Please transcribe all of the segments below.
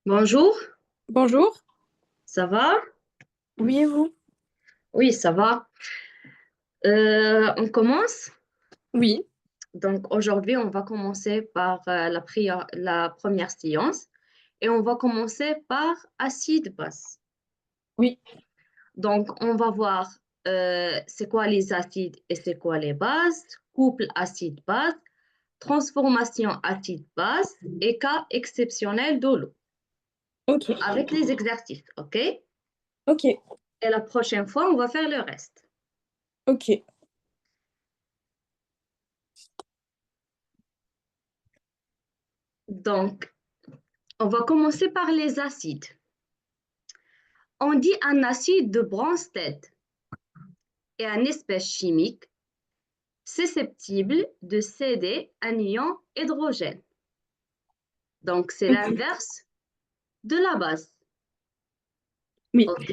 Bonjour, Bonjour. ça va? Oui, et vous? Oui, ça va. On commence. Oui, Donc aujourd'hui, on va commencer par la première séance et on va commencer par acide-base. oui. Donc on va voir c'est quoi les acides et c'est quoi les bases, couple acide-base, transformation acide-base et cas exceptionnel de l'eau Ok, avec les exercices, OK? Et ok, la prochaine fois, on va faire le reste. ok. Donc, on va commencer par les acides. On dit un acide de Bronsted est une espèce chimique susceptible de céder un ion hydrogène. Donc, c'est Ok. l'inverse de la base. Oui, OK?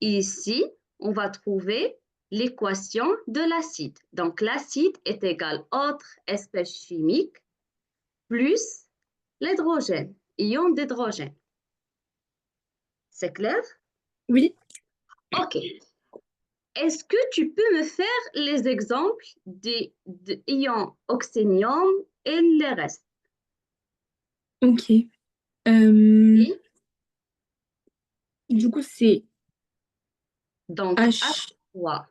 Ici, on va trouver l'équation de l'acide. Donc, l'acide est égal à autre espèce chimique plus l'hydrogène, ion d'hydrogène. C'est clair? oui. OK. Est-ce que tu peux me faire les exemples des ions oxynium et les restes? Ok. Euh, Oui. du coup, c'est Donc, H H3O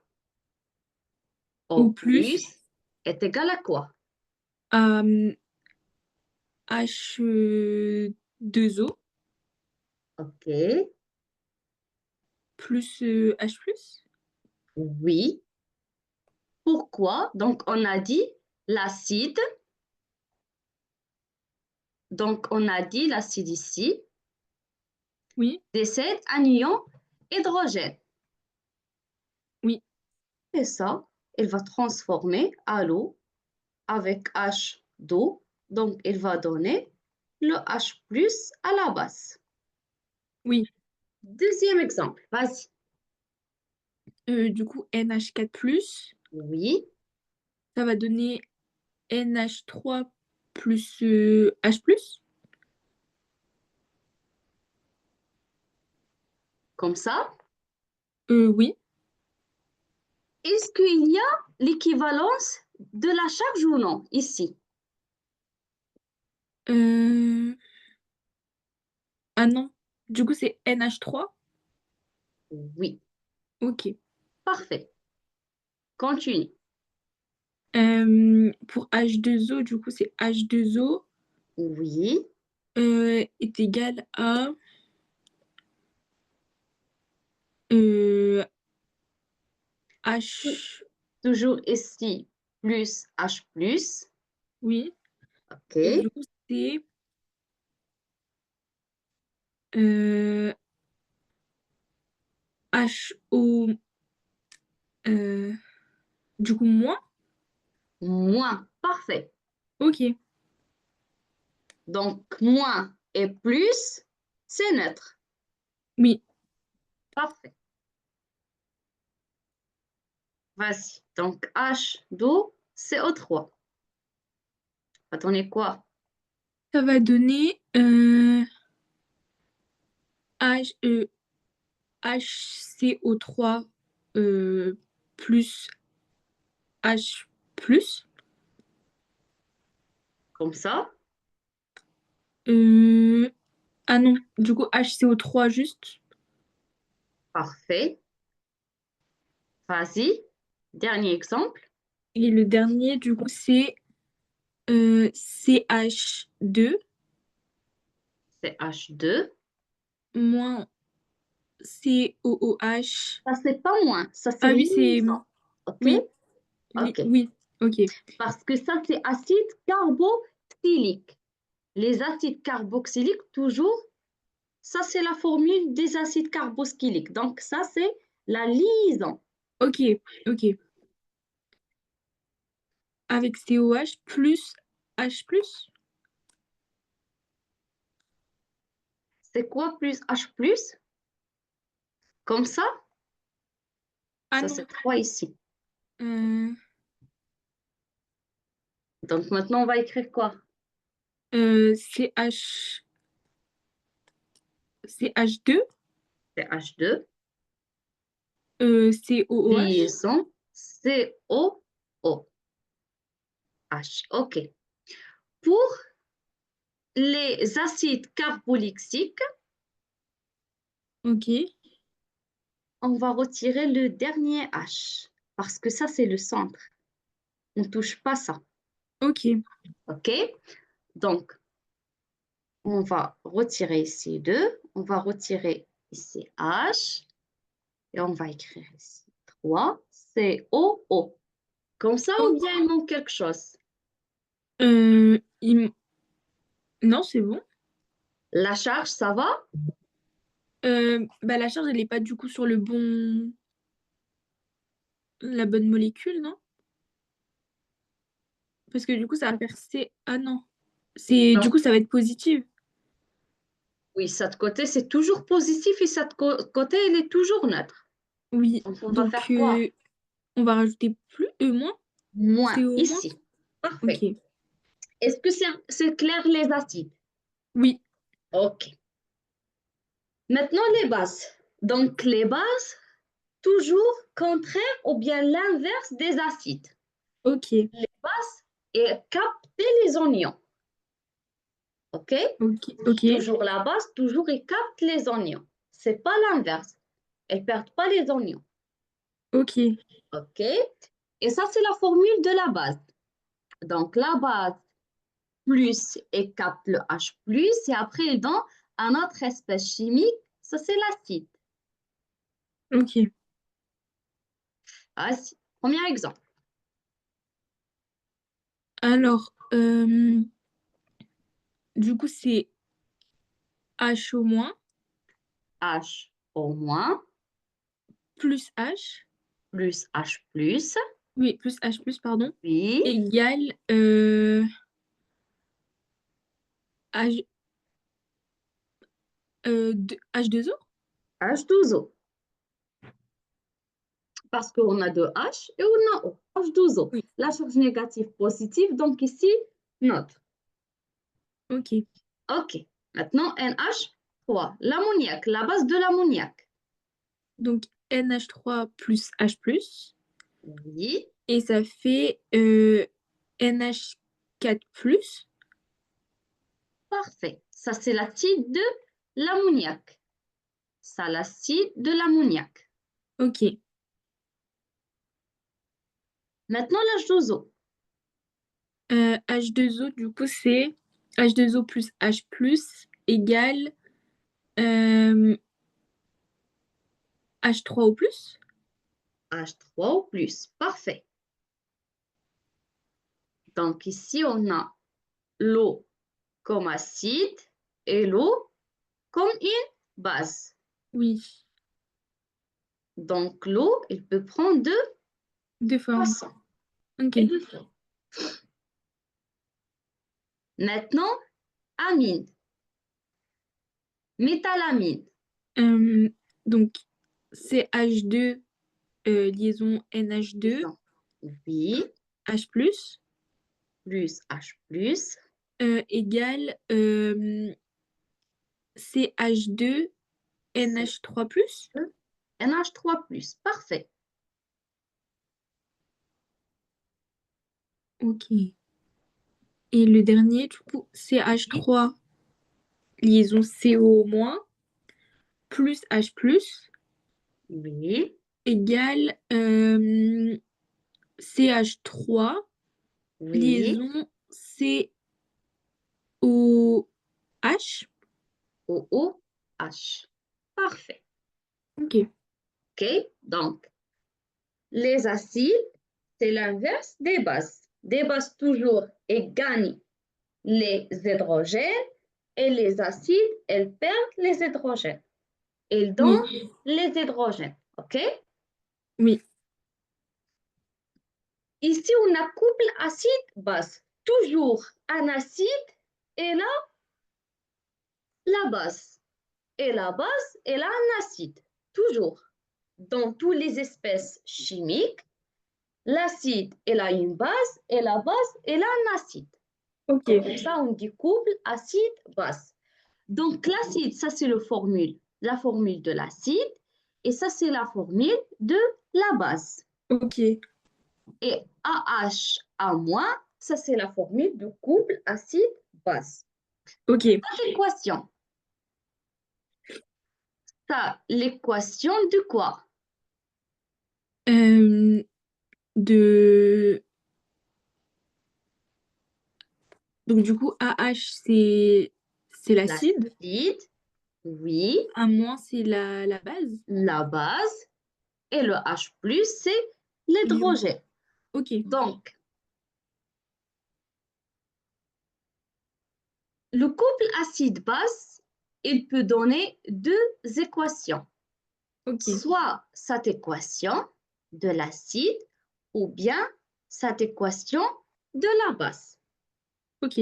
O plus plus est égal à quoi? euh, H 2O OK. plus H plus. Oui. Pourquoi? Donc, on a dit l'acide. Donc, on a dit l'acide ici Oui, décède un ion hydrogène. oui, Et ça, il va transformer à l'eau avec H d'eau. Donc, il va donner le H plus à la base. oui. Deuxième exemple, vas-y. Du coup, NH4 plus, Oui, ça va donner NH3 plus H plus. comme ça. Oui. Est-ce qu'il y a l'équivalence de la charge ou non, ici? Ah non. Du coup, c'est NH3. Oui, Ok. parfait. Continue. Pour H2O, du coup, c'est H2O Oui, est égal à euh, H. toujours ici, plus H+. Oui. OK. Et du coup, c'est euh, HO. euh, du coup, moins. Moins, parfait. Ok. Donc, moins et plus, c'est neutre. Oui. Parfait. Vas-y. Donc, H d'eau, CO3. Ça va donner quoi? Ça va donner H, HCO3 plus H plus. Comme ça. Euh, ah non, du coup HCO3 juste. Parfait. Vas-y. Dernier exemple. Et le dernier, du coup, c'est CH2 C'est H2. moins COOH. Ça, c'est pas moins. Ça, c'est Ah oui, c'est... liaison. OK? Oui, OK. oui, ok. Parce que ça, c'est acide carboxylique. Les acides carboxyliques, toujours, ça, c'est la formule des acides carboxyliques. Donc, ça, c'est la liaison. Ok, ok. Avec COH plus H plus. C'est quoi plus H plus? Comme ça, Ah ça, non, c'est 3 ici. euh, Donc, maintenant, on va écrire quoi? CH... CH2 C'est H2, COOH. liaison COOH. OK. Pour les acides carboxyliques, Ok, on va retirer le dernier H parce que ça, c'est le centre. On ne touche pas ça. ok. OK? Donc, on va retirer ici 2, on va retirer ici H et on va écrire ici 3, COO. Comme ça ou bien il manque quelque chose? Euh, il- Non, c'est bon. La charge, ça va? Bah, la charge, elle est pas du coup sur la bonne molécule, non? Parce que du coup, ça va faire C. Ah non. Du Non. coup, ça va être positif. Oui, ça de côté, c'est toujours positif et ça de côté, il est toujours neutre. Oui. Donc, on va Donc, faire quoi? on va rajouter plus, moins. Moins, CO moins. ici. Ok. Parfait. Est-ce que c'est clair les acides? Oui. OK. Maintenant, les bases. Donc, les bases, toujours contraire ou bien l'inverse des acides. Ok. Les bases et capter les oignons. OK? Ok. Ok. Toujours la base, toujours ils captent les oignons. C'est pas l'inverse. Elles perdent pas les oignons. Ok. OK? Et ça, c'est la formule de la base. Donc, la base plus et capte le H plus et après, il donne un autre espèce chimique. Ça, c'est l'acide. Ok. Acide. Premier exemple. Alors, du coup, c'est HO moins H au moins plus H. plus H plus. Oui, plus H plus, pardon. Puis Égale H, H2O? H2O. Parce qu'on a deux H et on a O. H2O. Oui. La charge négative positive, donc ici, neutre. Ok. OK. Maintenant, NH3, l'ammoniac, la base de l'ammoniac. Donc NH3 plus H plus. Oui. Et ça fait NH4+. Parfait. Ça, c'est l'acide de l'ammoniac. Ça, l'acide de l'ammoniac. Ok. Maintenant, l'H2O. H2O, du coup, c'est H2O plus H+ égale H3O+. H3O+. Parfait. Donc, ici, on a l'eau comme acide et l'eau comme une base. Oui, Donc, l'eau, elle peut prendre deux deux formes. façons Ok. et deux formes. Maintenant, amine, méthalamine. Donc, c'est H2 liaison NH2 Disons, oui, H+, plus H plus, égale CH2 c'est NH3+. NH3 plus. Parfait. Ok. Et le dernier, du coup, Oui, CH3 liaison CO- plus H+ oui, égale CH3 oui. liaison COH. OOH. Parfait. Ok. OK? Donc, les acides, c'est l'inverse des bases. Des bases toujours, elles gagnent les hydrogènes et les acides, elles perdent les hydrogènes. Elles donnent Oui, les hydrogènes. OK? oui, Ici, on a couple acide-base. Toujours un acide et là, la base. Et la base, elle a un acide. Toujours. Dans toutes les espèces chimiques, l'acide, elle a une base et la base, elle a un acide. ok, C'est pour ça on dit couple acide-base. Donc l'acide, ça c'est la formule de l'acide et ça c'est la formule de la base. ok, Et AH A-, ça c'est la formule du couple acide-base. ok. Cette équation, ça l'équation de quoi? Euh, de... Donc du coup, AH, c'est l'acide. L'acide, oui, A-, c'est la base. la base et le H+, c'est Ion. l'hydrogène. Ok, Donc, le couple acide-base, il peut donner deux équations. ok, Soit cette équation de l'acide ou bien cette équation de la base. ok,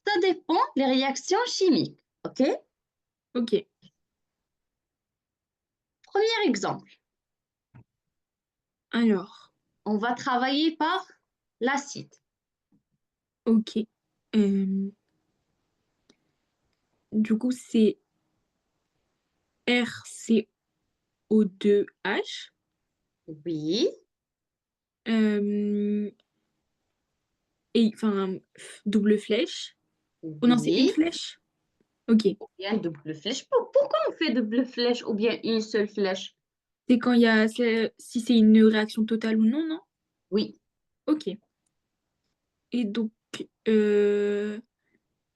Ça dépend des réactions chimiques. OK? ok. Premier exemple, Alors, on va travailler par l'acide. ok. Euh, du coup, c'est RCO2H. Oui, Euh, et enfin, double flèche. Oh non, c'est une oui. flèche. Ok. Ou bien double flèche. Pourquoi on fait double flèche ou bien une seule flèche? C'est quand il y a, si c'est une réaction totale ou non, non? Oui, Ok. Et donc, euh,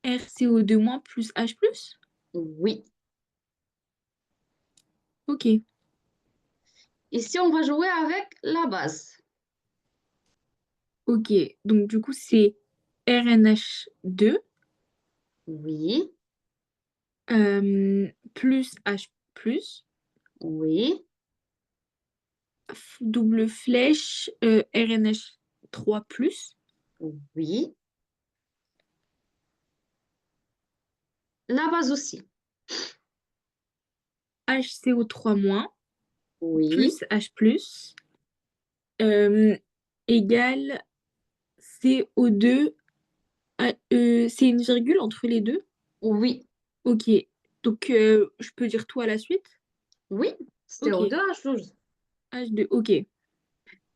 RCO2- plus H+. oui. Ok. Ici, on va jouer avec la base. Ok. Donc, du coup, c'est RNH2 Oui, plus H+, oui, double flèche, RNH3+, oui. La base aussi. HCO3- Oui, plus H+, euh, égale CO2. C'est une virgule entre les deux? oui, Ok. Donc, je peux dire tout à la suite? oui. Ok. CO2H12. H2, ok.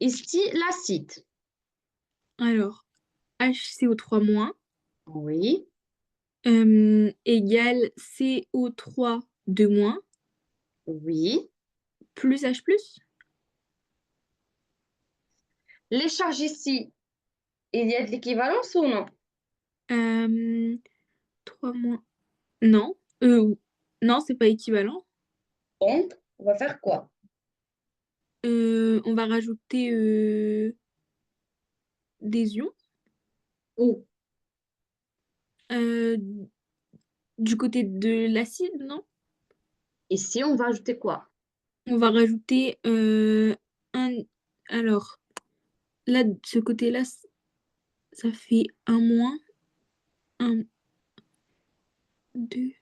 Ici, l'acide. Alors, HCO3-, Oui, égale CO3-, oui. plus H+. Les charges ici, il y a de l'équivalence ou non? 3-. Non. Non, c'est pas équivalent. Donc, on va faire quoi? On va rajouter des ions. Où? Euh, du côté de l'acide, non? Ici, on va ajouter quoi? On va rajouter un. Alors, là, de ce côté-là, ça fait un moins, un, deux.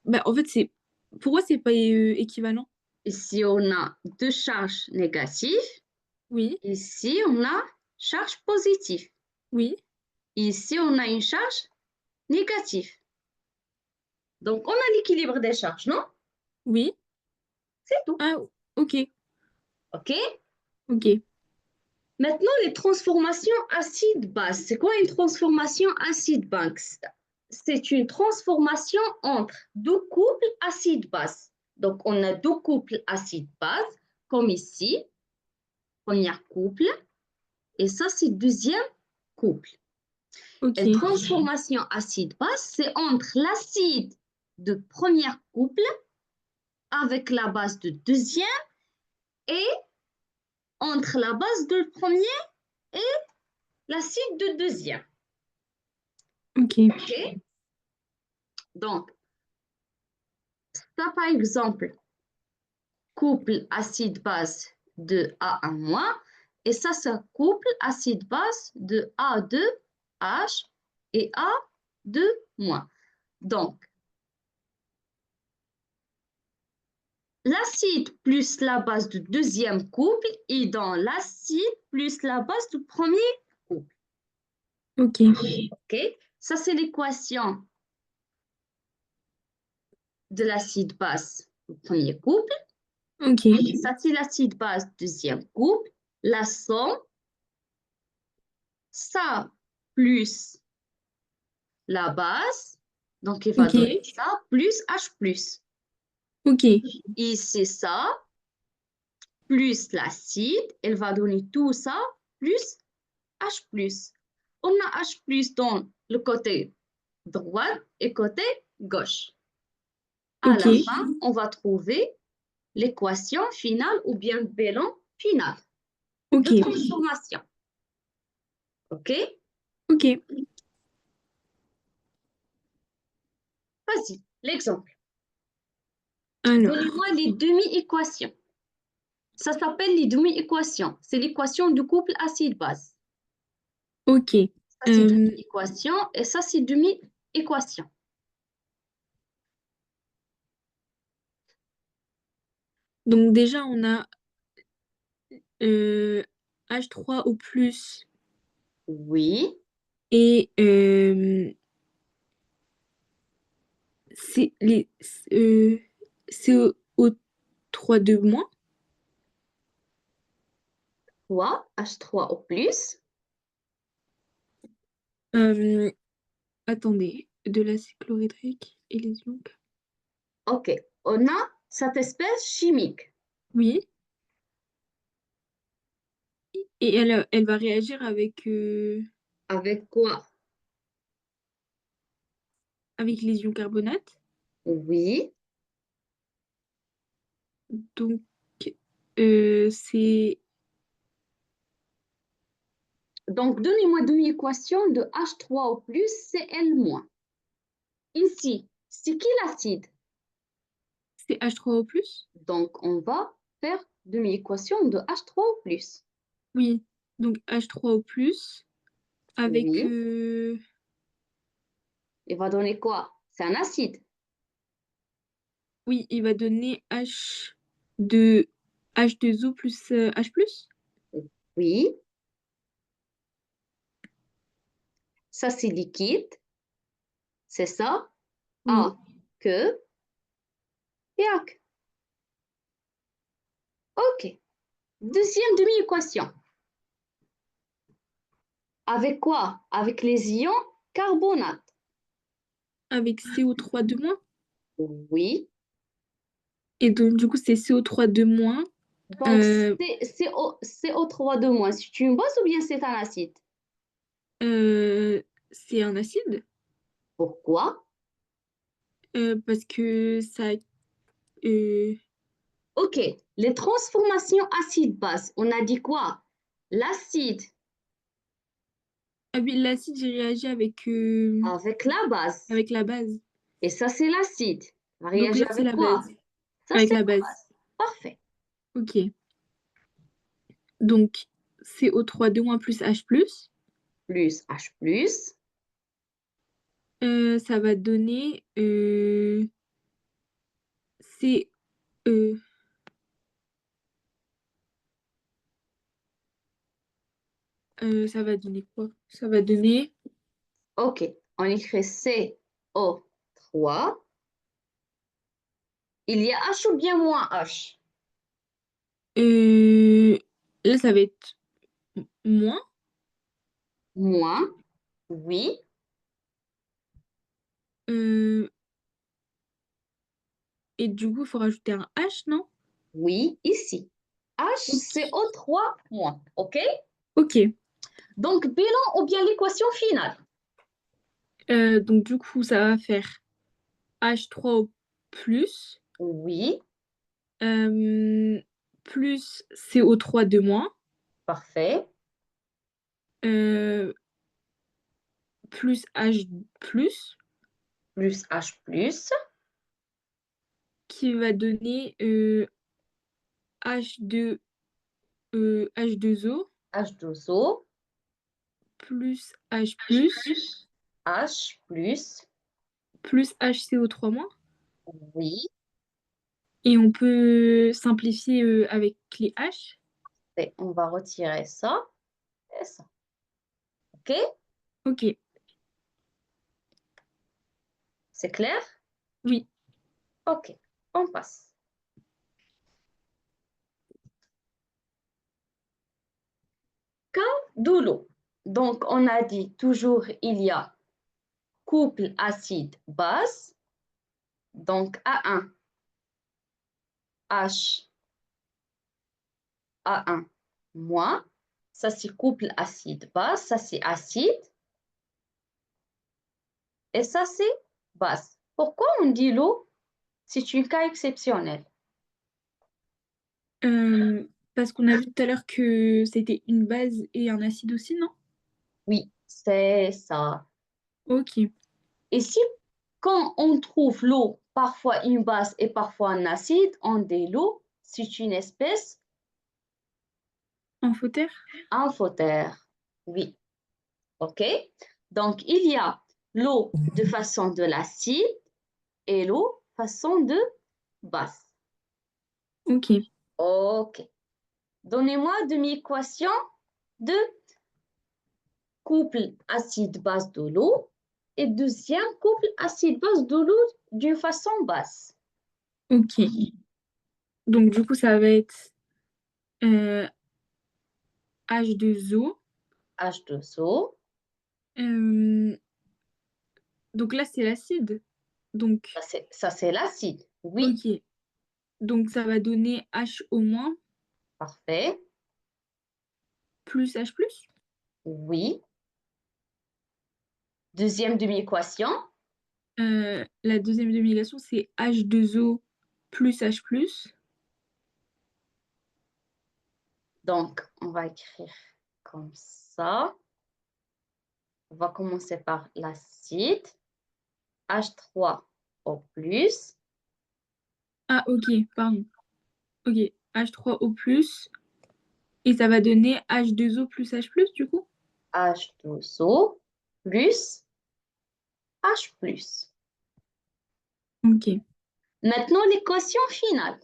Bah, en fait, c'est. Pourquoi c'est pas équivalent? Ici, on a deux charges négatives. Oui, Ici, on a charge positive. oui, Ici, on a une charge négative. Donc, on a l'équilibre des charges, non? oui. C'est tout. Ah, ok, OK? ok. Maintenant, les transformations acide-base. C'est quoi une transformation acide-base? C'est une transformation entre deux couples acide-base. Donc, on a deux couples acide-base, comme ici, premier couple, et ça, c'est deuxième couple. Ok, Et transformation acide-base, c'est entre l'acide de premier couple avec la base de deuxième et entre la base de premier et l'acide de deuxième. ok, OK? Donc, ça, par exemple, couple acide-base de A1-, et ça, c'est couple acide-base de A2H et A2-. Donc, l'acide plus la base du deuxième couple est dans l'acide plus la base du premier couple. ok, OK? Ça, c'est l'équation de l'acide base du premier couple. ok, Et ça, c'est l'acide base du deuxième couple. La somme, ça plus la base, donc il va ok, donner ça, plus H+. ok, Ici, ça, plus l'acide, elle va donner tout ça, plus H+. On a H+ dans le côté droit et côté gauche. À ok, la fin, on va trouver l'équation finale ou bien le bilan final ok, de transformation. OK? ok. Vas-y, l'exemple. Alors, Donnez-moi les demi-équations. Ça s'appelle les demi-équations. C'est l'équation du couple acide-base. ok. Ça, c'est demi-équation et ça, c'est demi-équation. Donc déjà, on a H3 au plus Oui. et c'est les CO3-. Quoi? H3 au plus. Euh, attendez, de l'acide chlorhydrique et les ions. OK. On a cette espèce chimique. Oui. Et elle va réagir Avec quoi? avec les ions carbonates. Oui. Donc, c'est. Donc, donnez-moi demi-équation de H3 au plus, Cl-. Ici, c'est qui l'acide? C'est H3 au plus? Donc, on va faire demi-équation de H3 au plus. Oui. Donc H3 au plus avec. Oui. Il va donner quoi? C'est un acide. Oui, il va donner H2O plus H plus. Oui. Ça, c'est liquide. C'est ça. Oui. A, que et AC. OK. Deuxième demi-équation. Avec quoi? Avec les ions carbonates. Avec CO3 de moins. Oui. Et donc, du coup, c'est CO3 de moins. Donc, CO3 de moins. C'est une base ou bien c'est un acide? C'est un acide Pourquoi? parce que ça. euh, Ok. Les transformations acide-base. On a dit quoi? L'acide Ah oui, l'acide, j'ai réagi avec la base. avec la base. Et ça, c'est l'acide. Ça Donc réagit là, c'est avec la quoi? base. Ça, Avec c'est la la base. base. Parfait. Ok. Donc, CO3 de moins plus H+, Plus H plus. ça va donner C. euh, ça va donner quoi? Ça va donner. Ok. On écrit CO3. Il y a H ou bien moins H? euh, Là, ça va être moins. Moins. Oui. euh, et du coup, il faut rajouter un H, non? Oui. Ici. Ok. HCO3 moins. OK? Ok. Donc, bilan ou bien l'équation finale? Donc, du coup, ça va faire H3O plus. Oui. euh, plus CO3 de moins. Parfait. euh, plus H plus. Plus H plus. Qui va donner H2, H2O H2O. plus H H plus plus. H plus. plus HCO3-. Oui. Et on peut simplifier avec les H. Et on va retirer ça et ça. OK? Ok, C'est clair? oui. OK. On passe. Cas de l'eau. Donc, on a dit toujours il y a couple acide-base. Donc, A1, H, A1 moins. Ça, c'est couple acide-base. Ça, c'est acide. Et ça, c'est base. Pourquoi on dit l'eau? C'est un cas exceptionnel. Parce qu'on a vu tout à l'heure que c'était une base et un acide aussi, non? Oui, c'est ça. Ok. Et si, quand on trouve l'eau, parfois une base et parfois un acide, on dit l'eau, c'est une espèce Amphotère? amphotère. Oui, OK? Donc, il y a l'eau de façon de l'acide et l'eau façon de base. Ok. OK. Donnez-moi demi-équation de couple acide-base de l'eau et deuxième couple acide-base de l'eau d'une façon basse. Ok. Donc, du coup, ça va être euh, H2O. H2O, Euh, donc là, c'est l'acide. Donc, ça c'est l'acide. Oui, ok. Donc, ça va donner HO- parfait. plus H plus. Oui. Deuxième demi-équation. La deuxième demi-négation, c'est H2O plus H plus. Donc, on va écrire comme ça. On va commencer par l'acide. H3O plus. Ah, ok, pardon. Ok, H3O plus. Et ça va donner H2O plus H plus, du coup? H2O plus H plus. Ok. Maintenant, l'équation finale.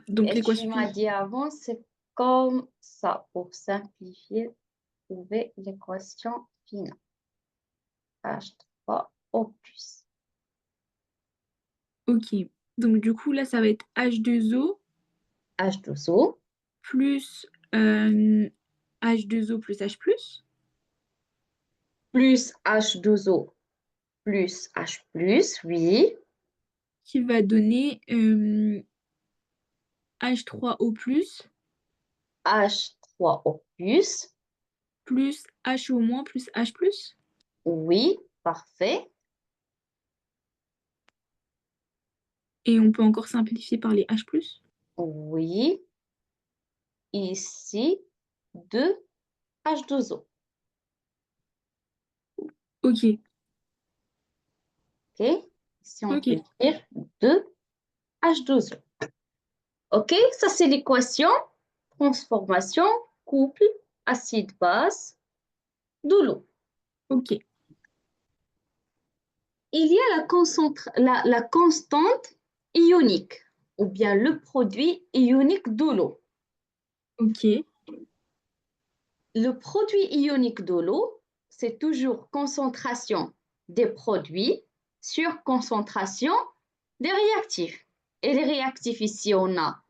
Donc, Et tu l'équation m'as finale. dit avant, c'est comme ça. Pour simplifier, trouver l'équation finale. H3O plus. Ok. Donc, du coup, là, ça va être H2O H2O plus H2O plus H+, plus H2O plus H+, oui. qui va donner H3O+, H3O plus, plus HO- plus H+. oui, parfait. Et on peut encore simplifier par les H+. Oui, ici, 2 H2O. Ok, OK? Ici, on peut ok, écrire 2 H2O. OK? Ça, c'est l'équation. Transformation, couple, acide-base de l'eau. ok, Il y a la constante ionique ou bien le produit ionique de l'eau. ok, Le produit ionique de l'eau, c'est toujours concentration des produits sur concentration des réactifs. Et les réactifs ici, on a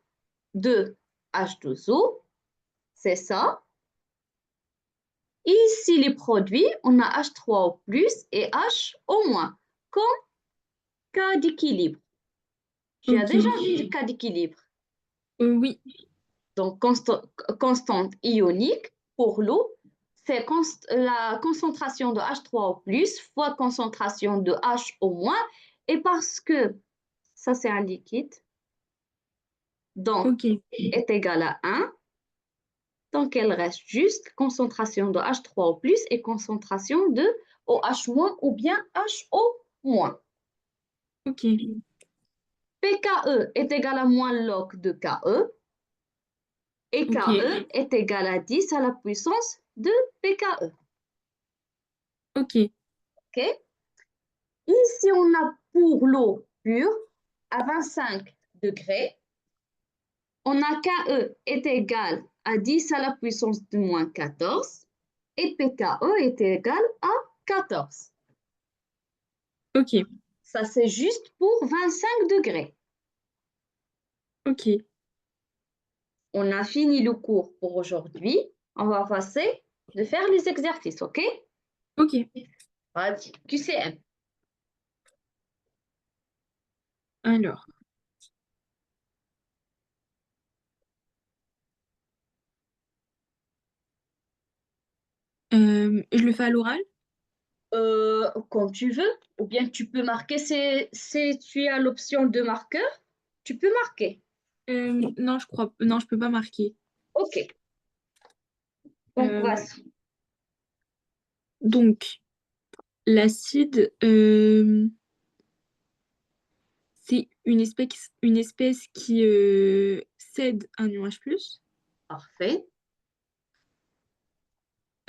2 H2O, c'est ça. Ici, les produits, on a H3O+, et HO-, comme cas d'équilibre. Tu as ok. déjà vu le cas d'équilibre. Oui, Donc, constante ionique pour l'eau, c'est la concentration de H3O+, fois concentration de HO-, et parce que ça, c'est un liquide, donc ok, est égal à 1, donc elle reste juste concentration de H3O+, et concentration de OH- ou bien HO-. ok, pKe est égal à moins log de Ke, et ok, Ke est égal à 10 à la puissance de pKe. ok, OK? Ici, on a pour l'eau pure à 25 degrés, on a Ke est égal à 10 à la puissance de moins 14 et pKe est égal à 14. ok, Ça, c'est juste pour 25 degrés. ok, On a fini le cours pour aujourd'hui. On va passer de faire les exercices, OK? ok. Vas-y, QCM. Alors, je le fais à l'oral? Comme tu veux, ou bien tu peux marquer, si tu as l'option de marqueur, tu peux marquer. Non, non, je peux pas marquer. OK, donc Euh, voici. donc, l'acide, c'est une espèce qui cède un ion H+. Parfait.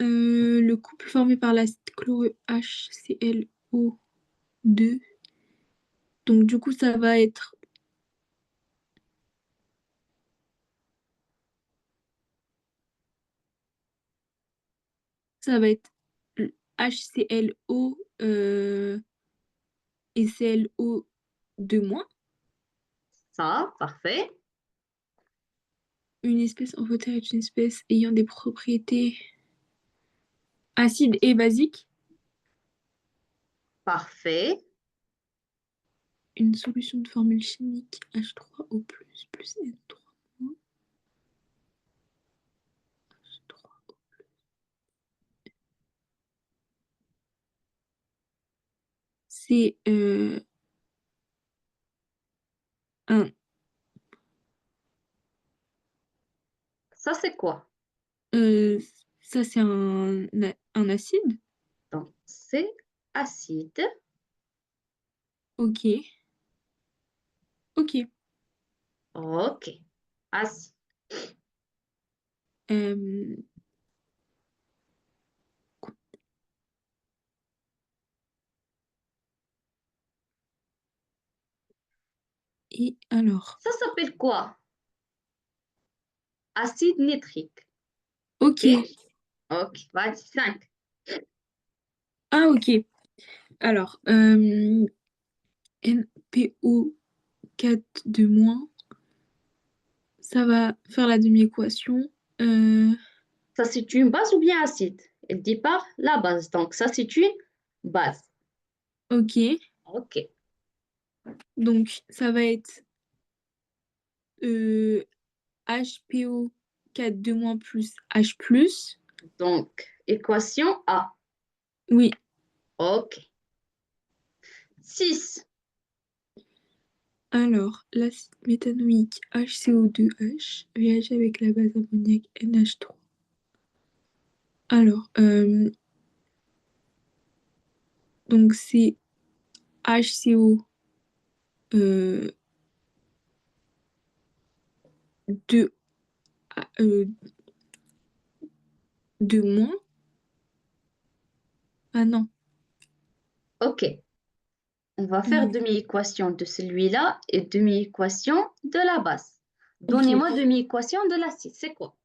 Le couple formé par l'acide chlorure HClO2. Donc, du coup, ça va être HClO et ClO2-. Ça, parfait. Une espèce amphotère est une espèce ayant des propriétés acides et basiques. Parfait. Une solution de formule chimique H3O+, plus N3-. C'est un, Ça, c'est quoi? euh, ça c'est un acide. Donc, c'est acide. Ok, ok. OK. Acide. Euh, et alors, Ça s'appelle quoi? Acide nitrique. ok. OK? OK. Vas-y, 5. Ah, ok. Alors, NPO4 de moins, ça va faire la demi-équation. Ça, c'est une base ou bien acide? Elle dit par la base. Donc, ça, c'est une base. Ok, OK. donc ça va être HPO 4 2- plus H plus. Donc, équation A. Oui, OK. 6. alors l'acide méthanoïque HCO2H réagit avec la base ammoniac NH3. Alors, donc c'est HCO 2, 2 moins. Ah non. OK. On va faire Hmm, demi-équation de celui-là et demi-équation de la base. ok. Donnez-moi demi-équation de l'acide. C'est quoi?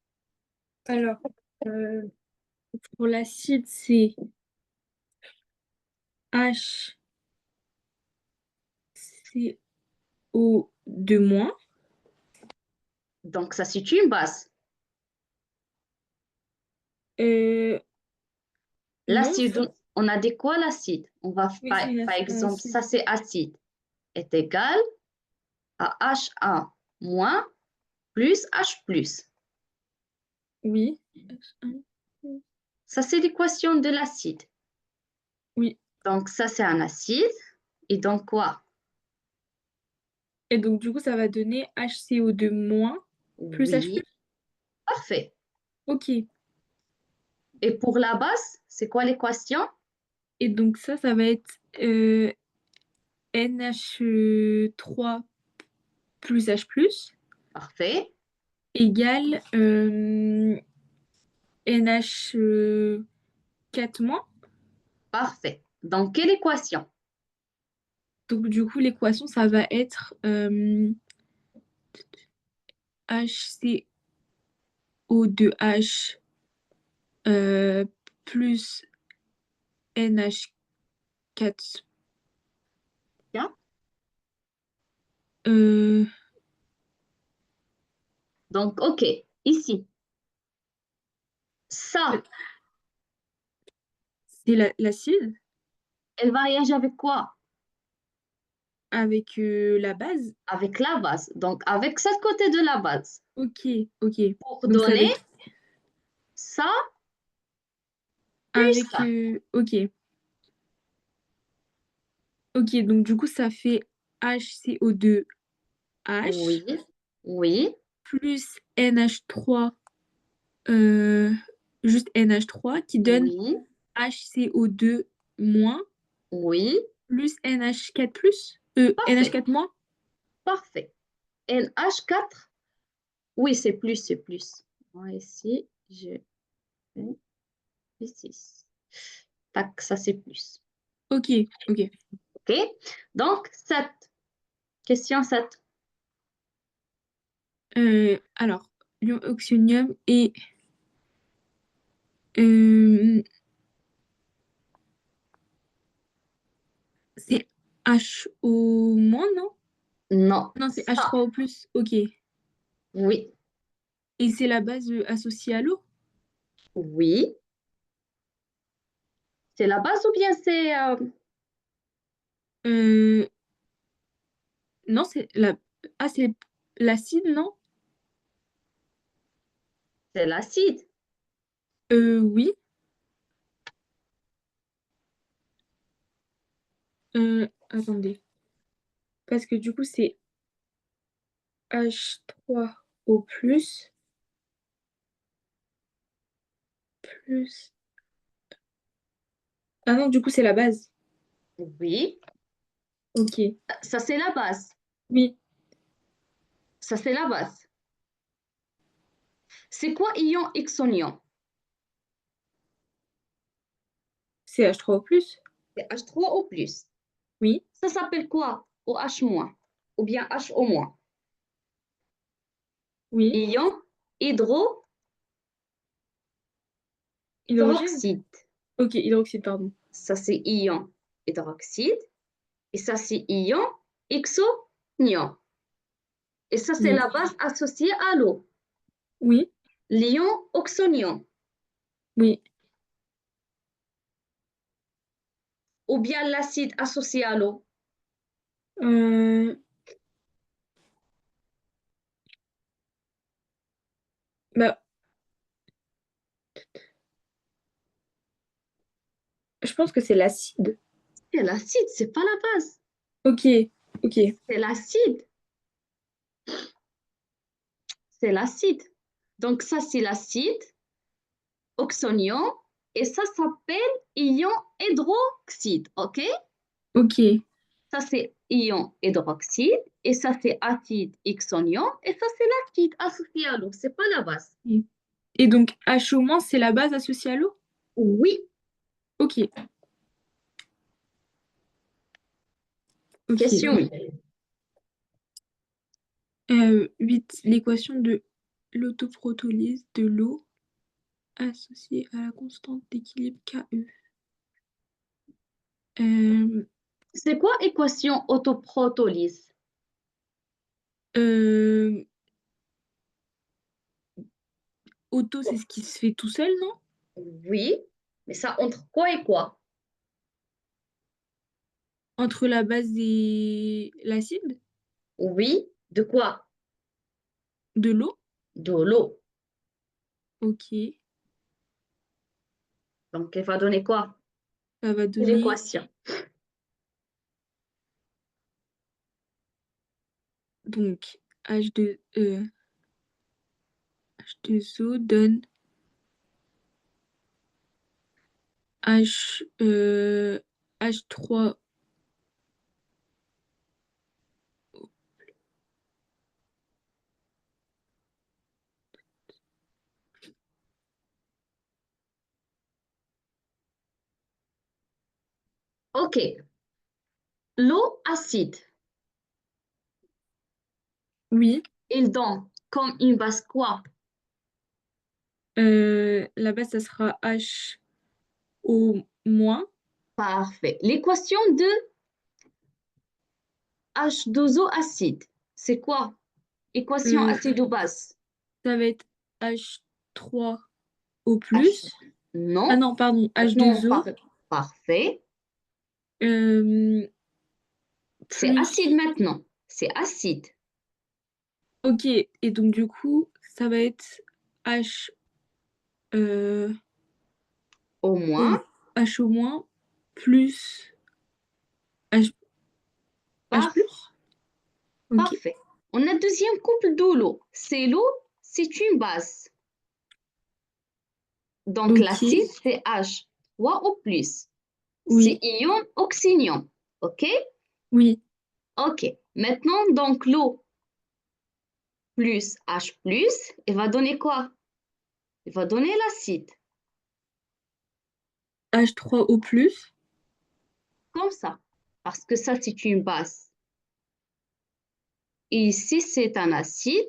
Alors, pour l'acide, c'est HCO2-. Donc, ça, c'est une base. Euh, non, L'acide, on a dit quoi l'acide? On va, oui, c'est par un exemple, acide. ça, c'est acide, est égal à HA moins plus H plus. Oui. Ça, c'est l'équation de l'acide. Oui. Donc, ça, c'est un acide. Et donc, quoi? Et donc, du coup, ça va donner HCO2- plus H Oui, plus. parfait. Ok. Et pour la base, c'est quoi l'équation? Et donc, ça va être NH3 plus H plus Parfait, égale NH4-. parfait. Donc, quelle équation? Donc, du coup, l'équation, ça va être HCO2H plus NH4. Bien. Euh, Donc, OK, ici, ça, c'est l'acide elle va réagir avec quoi? avec la base. Avec la base. Donc, avec ce côté de la base. Ok, ok. Pour Donc, ça va donner être ça plus avec... ça. ok. Ok, donc du coup, ça fait HCO2H Oui, oui, plus NH3, euh, juste NH3, qui donne oui, HCO2- oui. plus NH4 plus, Parfait, NH4 moins. parfait. NH4, oui, c'est plus, c'est plus. Moi, ici, je fais ici. Tac, ça c'est plus. Ok, ok. OK? Donc, 7. Question 7. Alors, l'ion oxynium et euh, c'est HO moins, non? Non, Non, c'est ça, H3O plus. Ok. oui, Et c'est la base associée à l'eau? oui. C'est la base ou bien Euh, non, c'est la... Ah, c'est l'acide, non? c'est l'acide? Oui. Attendez. Parce que du coup, c'est H3O plus... Ah non, du coup, c'est la base. Oui. Ok. Ça, c'est la base. Oui, Ça, c'est la base. C'est quoi ion exonium? c'est H3O plus. C'est H3O plus. Oui, Ça s'appelle quoi? OH moins ou bien HO moins. oui. Ion Hydrogène? hydroxyde. Ok, hydroxyde, pardon. Ça, c'est ion hydroxyde. Et ça, c'est ion exonium. Et ça, c'est Oui. la base associée à l'eau. Oui. L'ion oxonium. Oui. Ou bien l'acide associé à l'eau. Euh, bah, je pense que c'est l'acide. C'est l'acide, c'est pas la base. Ok. Ok. C'est l'acide. C'est l'acide. Donc ça, c'est l'acide oxonium. Et ça s'appelle ion hydroxyde. OK? Ok. Ça, c'est ion hydroxyde. Et ça, c'est acide oxonium. Et ça, c'est l'acide associé à l'eau. C'est pas la base. Et donc, H- c'est la base associée à l'eau? Oui. Ok. Ok. Question 8. 8. L'équation de l'autoprotolyse de l'eau associée à la constante d'équilibre KE. Euh, C'est quoi équation autoprotolyse? euh, Auto, c'est ce qui se fait tout seul, non? Oui. Mais ça entre quoi et quoi? Entre la base et l'acide Oui. De quoi? de l'eau. De l'eau. Ok. Donc, elle va donner quoi? Ça va C'est donner l'équation. donc H2O donne H3. OK. L'eau acide, Oui. il donne comme une base quoi? La base, ça sera HO-. Parfait. L'équation de H2O acide, c'est quoi? Équation Euh, acido-base. Ça va être H3O+. H. Ah Non. non, pardon, Non, H2O parfait. euh, C'est acide plus. maintenant. C'est acide. Ok, et donc du coup, ça va être H, euh, Au O, moins. HO- plus H, H+. Parfait. Ok, Parfait. On a deuxième couple de l'eau. C'est l'eau, c'est une base. Donc ok, l'acide, c'est H3 ou plus. C'est oui, ion oxygène. OK? oui, OK. Maintenant, donc l'eau plus H+, il va donner quoi? Il va donner l'acide. H3O+. Comme ça. Parce que ça, c'est une base. Et ici, c'est un acide.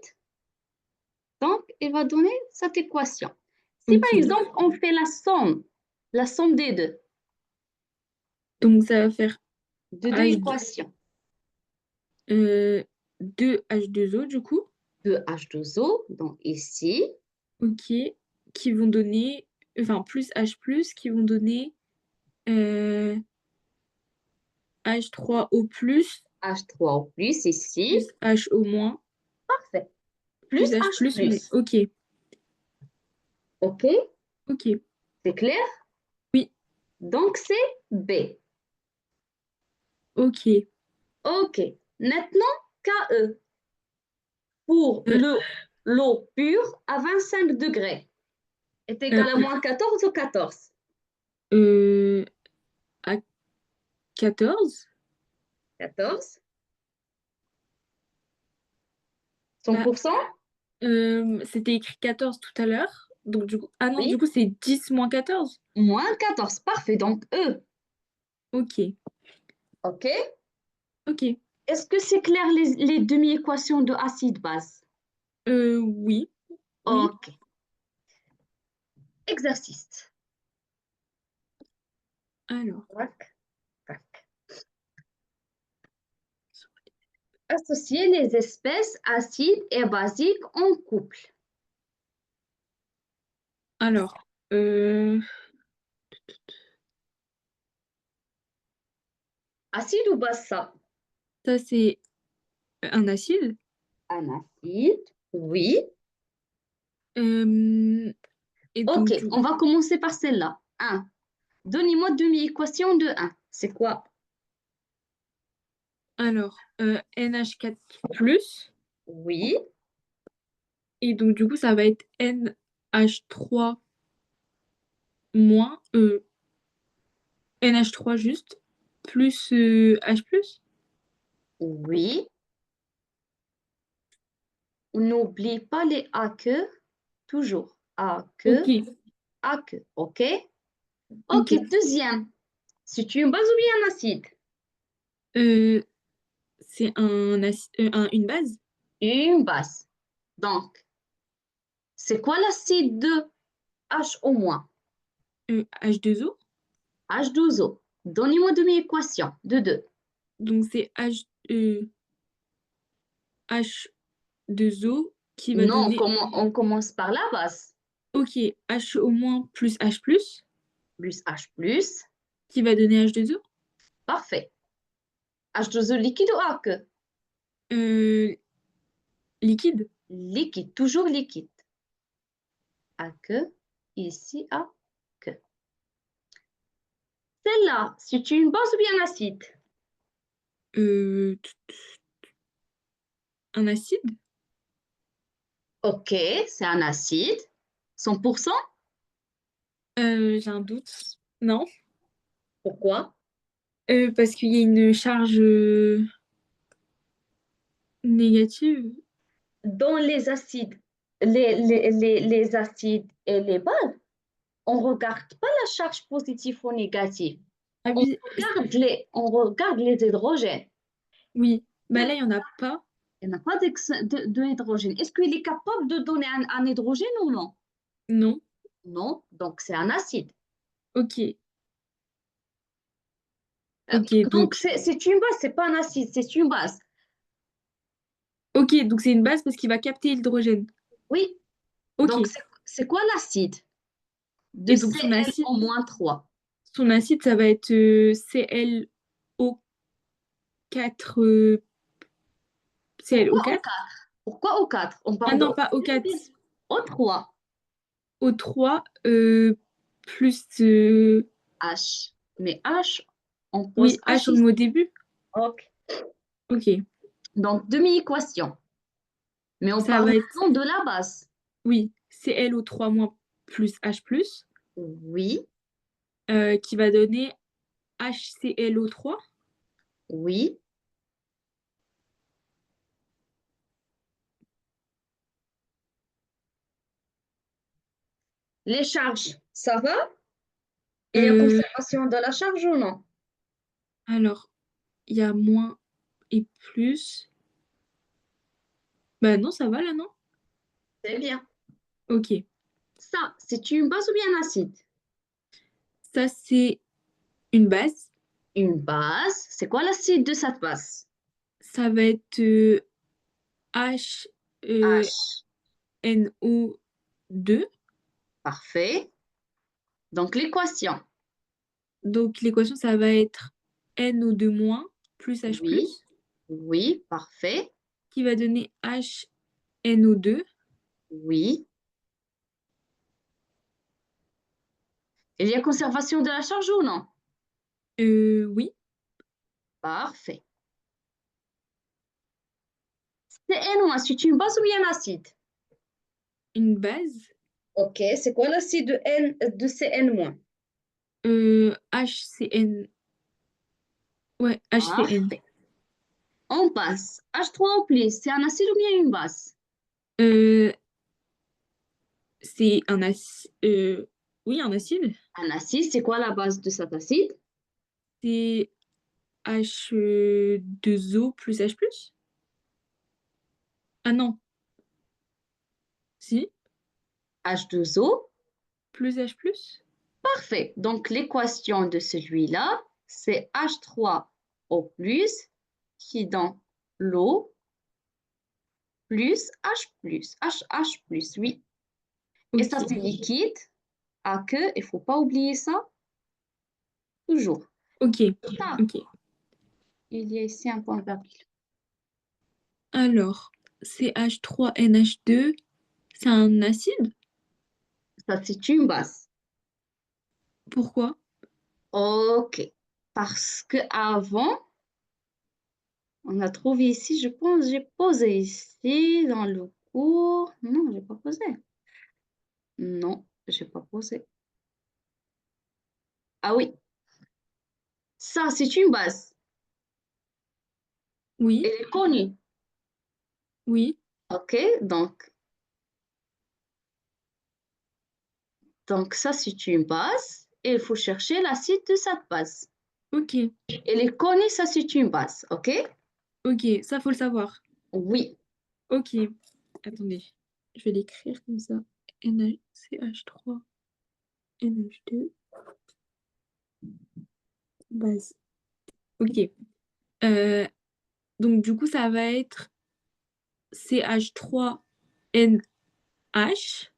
Donc, il va donner cette équation. Si par Ok, exemple, on fait la somme des deux, donc ça va faire de deux H, équations, 2H2O du coup, de H2O, donc ici, ok, qui vont donner, enfin plus H+, qui vont donner euh, H3O+, H3O plus ici, plus HO-, parfait, plus plus H+, H mais plus. ok, OK? ok, C'est clair? oui, Donc, c'est B. ok. OK. Maintenant, KE. Pour Euh, l'eau pure à 25 degrés est euh, égal à moins 14 ou 14? euh, à 14. 14? Bah, 100%? c'était écrit 14 tout à l'heure. Donc du coup, ah non, du Oui. coup c'est 10 moins 14. Moins 14. Parfait. Donc E. Ok, OK? ok. Est-ce que c'est clair les demi-équations de acide-base? Oui, oui. OK. Exercice. Alors, Tac, tac. Associer les espèces acides et basiques en couple. Alors, Acide ou base, ça? ça c'est un acide. Un acide, oui. Et Ok, donc, du on coup, va commencer par celle-là. 1. Donnez-moi demi-équation de 1. C'est quoi? alors, NH4+, Oui, et donc, du coup, ça va être NH3 moins, NH3 juste, plus H+. oui. On n'oublie pas les A que, toujours. A Ok, que, A que, ok? Ok, ok. deuxième. C'est une base ou bien un acide? Euh, c'est une base, Une base. Donc, c'est quoi l'acide de H au moins? H2O. H2O. Donnez-moi demi-équation de 2. Donc, c'est H2O qui va Non, donner, on commence par la base. ok, HO- plus H+, Plus H plus. qui va donner H2O. Parfait. H2O liquide ou aqueux? Euh, liquide. Liquide, toujours liquide. Aqueux, ici aqueux. Celle-là, c'est une base ou bien un acide? Euh, un acide. Ok, c'est un acide. 100%. J'ai un doute. Non. Pourquoi? Parce qu'il y a une charge négative. Dans les acides, les acides et les bases, on ne regarde pas la charge positive ou négative. Ah oui, On regarde les hydrogènes. oui. Bah là, il n'y en a pas. Il n'y a pas de hydrogène. Est-ce qu'il est capable de donner un hydrogène ou non? Non. Non, donc c'est un acide. Ok. Ok, Donc donc. c'est une base, c'est pas un acide, c'est une base. Ok, donc c'est une base parce qu'il va capter l'hydrogène. Oui, Ok. donc c'est quoi l'acide? De Et donc Cl au moins 3. son acide, ça va être ClO4. Pourquoi ClO4. O4? Pourquoi O4? On Ah parle non, pas O4. O3. O3 plus. H. Mais H, on pose Oui, H H on le ici. met au début. Ok. Ok. Donc demi-équation. Mais on Ça parle va être. maintenant de la base. Oui, ClO3 moins plus H+, Oui, qui va donner HClO3. oui. Les charges, ça va? Il y a Euh, conservation de la charge ou non? alors, il y a moins et plus. Bah non, ça va là, non? C'est bien. Ok. Ça, c'est une base ou bien un acide? Ça, c'est une base. Une base, c'est quoi l'acide de cette base? Ça va être H. HNO2. Parfait. Donc l'équation. Donc, l'équation, ça va être NO2- plus Oui, H+, oui, parfait. qui va donner HNO2. Oui. Il y a conservation de la charge ou non? Oui, Parfait. CN1, c'est une base ou bien un acide? une base. Ok, c'est quoi l'acide de CN-? HCN. Ouais, HCN. Parfait. On passe. H3 en plus, c'est un acide ou bien une base? Euh, c'est un acide. Oui, un acide. Un acide, c'est quoi la base de cet acide? C'est H2O plus H+. Ah non, si, H2O. plus H+. Parfait. Donc l'équation de celui-là, c'est H3O+, qui donne l'eau plus HH plus, oui. Et ça, Ok. c'est liquide. Il ne faut pas oublier ça, toujours. Ok. Ça, Ok. il y a ici un point virgule. Alors, CH3NH2, c'est un acide? Ça, c'est une base. Pourquoi? OK. Parce que avant, on a trouvé ici, je pense, j'ai posé ici dans le cours. Non, j'ai pas posé. Non, j'ai pas posé. Ah oui, ça, c'est une base. Elle Oui. est connue. Oui. OK, donc ça, c'est une base. Et il faut chercher l'acide de cette base. Ok. Elle est connue, ça, c'est une base. OK? Ok. Ça, faut le savoir. Oui. Ok. Attendez. Je vais l'écrire comme ça. NaCH3, NH2, base. Ok. Euh, donc, du coup, ça va être CH3NH.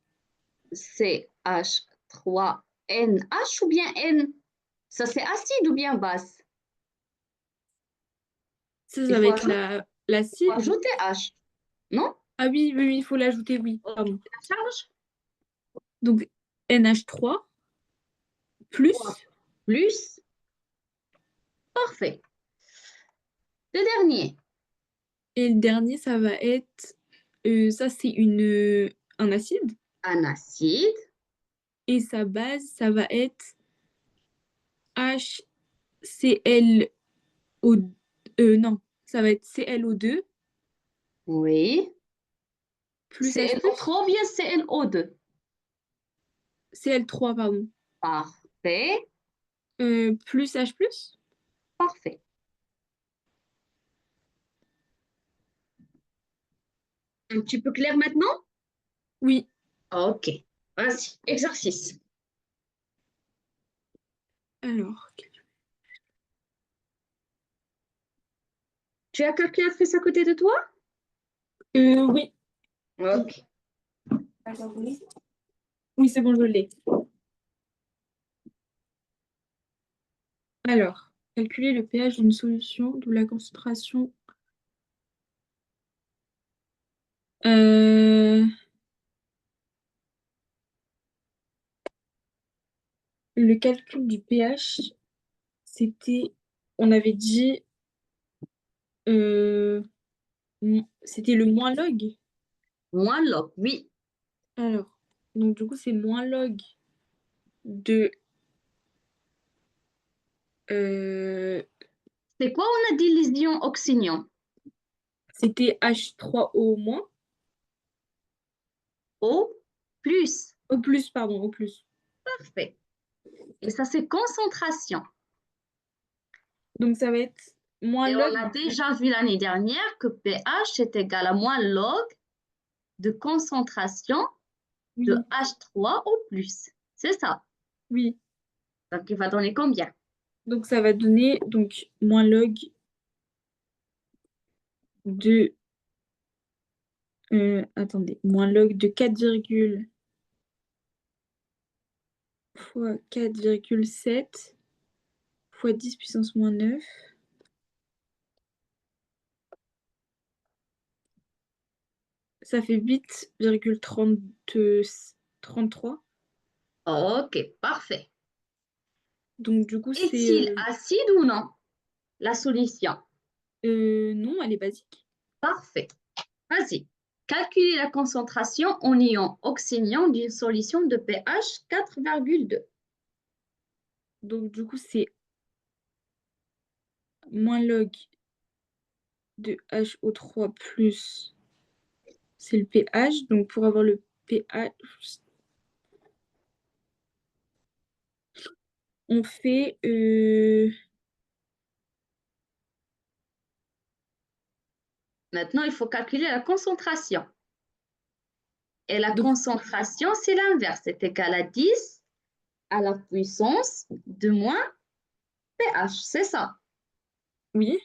CH3NH ou bien N? Ça, c'est acide ou bien base? Ça Il va faut être ajouter, l'acide. H. Non? Ah oui, oui, oui, il faut l'ajouter, oui. OK, Pardon. la charge. Donc, NH3 plus. 3 plus. Parfait. Le dernier, Et le dernier, ça va être. Ça, c'est un acide. un acide. Et sa base, ça va être HClO. Non, ça va être ClO2 Oui. plus H+. ClO3 ou bien ClO2. Cl3, pardon. Parfait. Plus H+. Parfait. Un petit peu clair maintenant? Oui. OK. Vas-y, exercice. Alors. Tu as calculatrice à côté de toi? Oui. OK. Oui, c'est bon, je l'ai. Alors, calculer le pH d'une solution d'où la concentration. Euh, le calcul du pH, c'était. On avait dit. euh, C'était le moins log. Moins log, oui. Alors, donc du coup, c'est moins log de. euh, C'est quoi on a dit les ions oxygène? C'était H3O-. O plus. Au plus, pardon, au plus. Parfait. Et ça, c'est concentration. Donc ça va être moins Et log on a de. déjà vu l'année dernière que pH est égal à moins log de concentration de Oui, H3 au plus. C'est ça. oui. Donc, il va donner combien? Donc ça va donner donc moins log de. Attendez, moins log de 4, fois 4,7 fois 10 puissance moins 9. Ça fait 8,33. OK, parfait. Donc du coup, c'est. Est-il acide ou non? La solution. Non, elle est basique. Parfait. Vas-y. Calculer la concentration en ion oxygène d'une solution de pH 4,2. Donc du coup, c'est moins log de HO3 plus, c'est le pH. Donc pour avoir le pH, on fait. Maintenant, il faut calculer la concentration. Et la Donc concentration, c'est l'inverse. C'est égal à 10 à la puissance de moins pH. C'est ça. oui,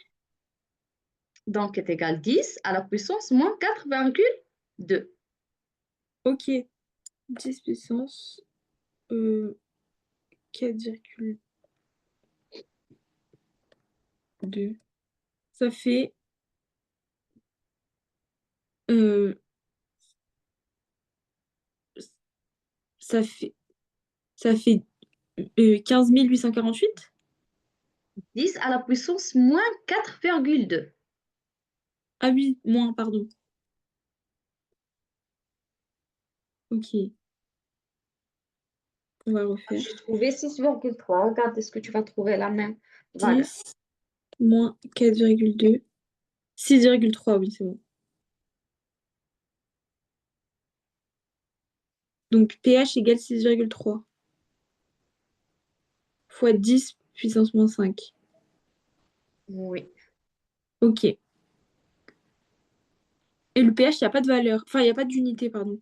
Donc, est égal 10 à la puissance moins 4,2. Ok. 10 puissance 4,2. Ça fait... euh, ça fait... Ça fait 15 848. 10 à la puissance moins 4,2. Ah oui, moins, pardon. Ok, on va refaire. J'ai trouvé 6,3. Regarde, est-ce que tu vas trouver la même valeur? 10 moins 4,2. 6,3, oui, c'est bon. Donc pH égale 6,3 fois 10 puissance moins 5. Oui. Ok. Et le pH, il n'y a pas de valeur. Enfin, il n'y a pas d'unité, pardon.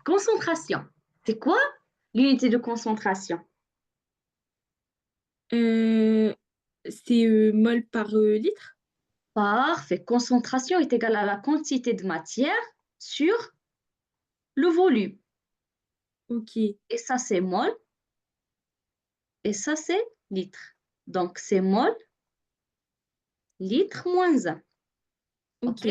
Concentration. C'est quoi l'unité de concentration? Euh, c'est mol par litre. Parfait. Concentration est égale à la quantité de matière sur le volume. Ok, Et ça, c'est mol. Et ça, c'est litre. Donc, c'est mol, litre moins 1. ok, OK?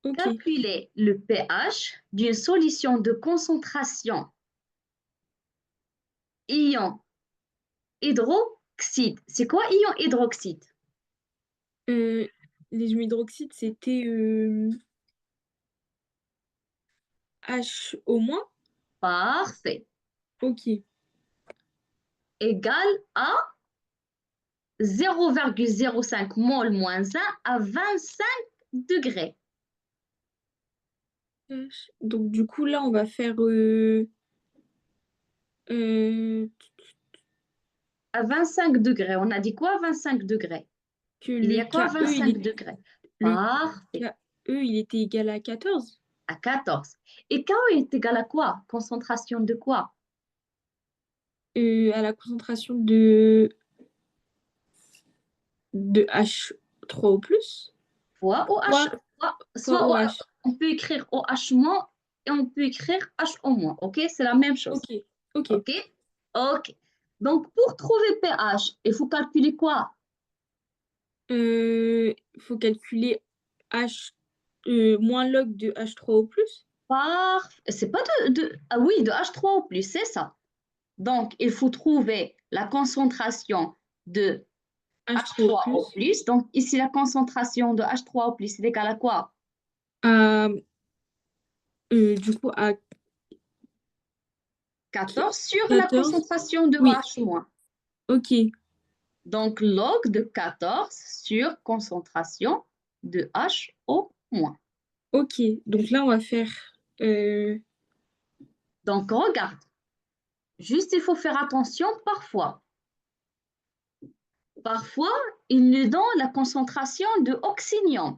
ok. Calculer le pH d'une solution de concentration ion hydroxyde. C'est quoi ion hydroxyde? Euh, les ions hydroxydes, c'était HO-. Parfait. Ok. Égal à 0,05 mol moins 1 à 25 degrés. Donc du coup, là, on va faire euh, À 25 degrés. On a dit quoi à 25 degrés? que Il y le a quoi à KE, 25 degrés? le Parfait. KE, il était égal à 14. À 14. Et K est égal à quoi? Concentration de quoi? À la concentration de H3O+, Fois OH. fois, fois Soit OH. on peut écrire OH- et on peut écrire HO-. OK? C'est la même chose. Ok, ok. OK? OK. Donc, pour trouver pH, il faut calculer quoi? Faut calculer H, moins log de H3O+. C'est pas Ah oui, de H3O+, c'est ça. Donc, il faut trouver la concentration de H3O+, H3O+. Donc, ici, la concentration de H3O+, c'est égal à quoi? à, du coup, à 14 sur la 14. concentration de Oui, H-. ok, Donc, log de 14 sur concentration de HO-. ok. Donc là, on va faire... euh, Donc, regarde. Juste, il faut faire attention parfois. Parfois, il nous donne la concentration de oxygène.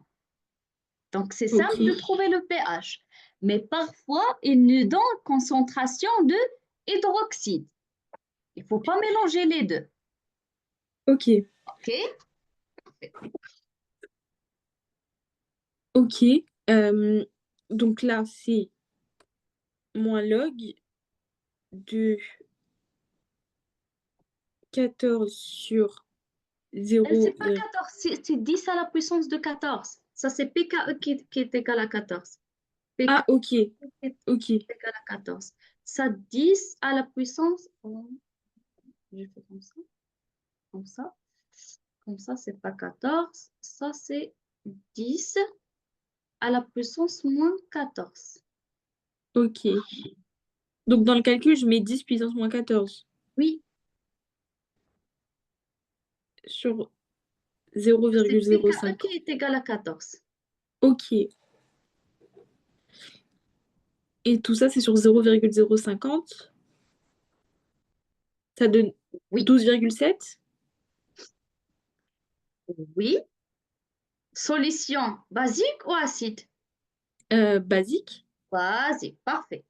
Donc, c'est ok, simple de trouver le pH. Mais parfois, il nous donne concentration de hydroxyde. Il ne faut pas mélanger les deux. ok, OK? ok. Donc là, c'est moins log de 14 sur C'est 0. pas 14, c'est 10 à la puissance de 14. Ça, c'est PKE qui est égal à 14. PKE Ah, ok, est ok, égal à 14. Ça, 10 à la puissance... Je fais comme ça, comme ça. Comme ça, c'est pas 14. Ça, c'est 10 à la puissance moins 14. ok. Donc dans le calcul, je mets 10 puissance moins 14 Oui, sur c'est PKE 0,05. qui est égal à 14. Ok. Et tout ça, c'est sur 0,050. Ça donne Oui, 12,7. oui. Solution basique ou acide? Basique. Basique, parfait.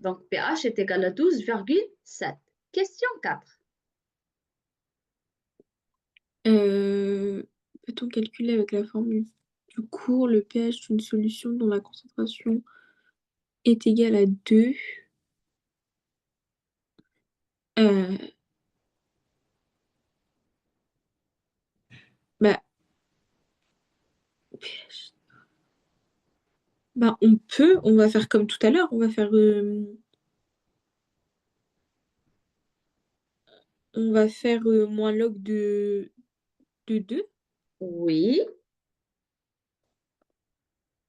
Donc, pH est égal à 12,7. Question 4. Peut-on calculer avec la formule du cours le pH d'une solution dont la concentration est égale à 2? Euh, bah, pH. Bah, on va faire comme tout à l'heure, on va faire moins log de 2. Oui,